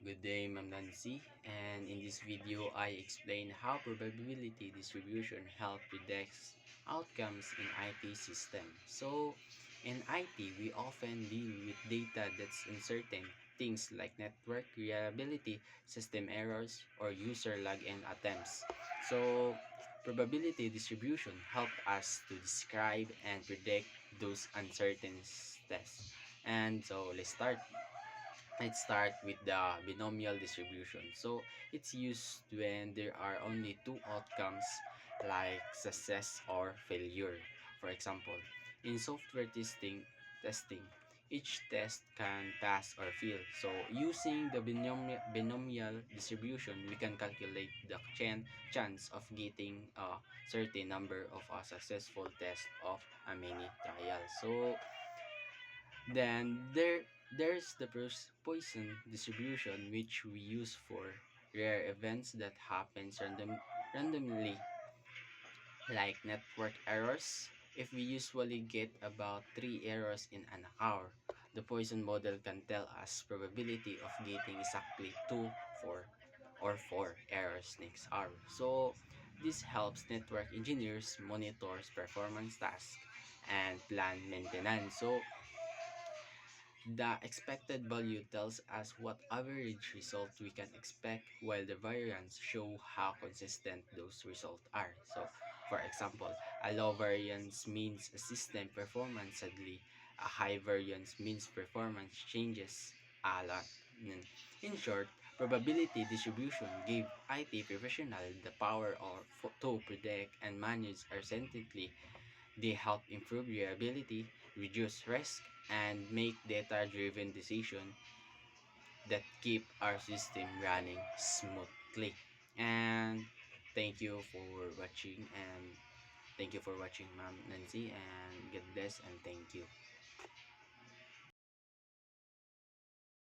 Good day, Ma'am Nancy, and in this video, I explain how probability distribution help predict outcomes in IT system. So, in IT, we often deal with data that's uncertain, things like network reliability, system errors, or user login attempts. So, probability distribution help us to describe and predict those uncertainties. And so, let's start with the binomial distribution. So it's used when there are only two outcomes like success or failure. For example, in software testing, each test can pass or fail. So using the binomial distribution, we can calculate the chance of getting a certain number of a successful test of a many trials. So then there's the Poisson distribution, which we use for rare events that happens randomly, like network errors. If we usually get about 3 errors in an hour, the Poisson model can tell us probability of getting exactly 2, 4, or 4 errors next hour. So this helps network engineers monitor performance tasks and plan maintenance. So the expected value tells us what average result we can expect, while the variance show how consistent those results are. So, for example, a low variance means a system performance sadly, a high variance means performance changes a lot. In short, probability distribution give IT professional the power to predict and manage uncertainty. They help improve reliability, reduce risk, and make data-driven decisions that keep our system running smoothly. And thank you for watching, Ma'am Nancy, and God bless and thank you.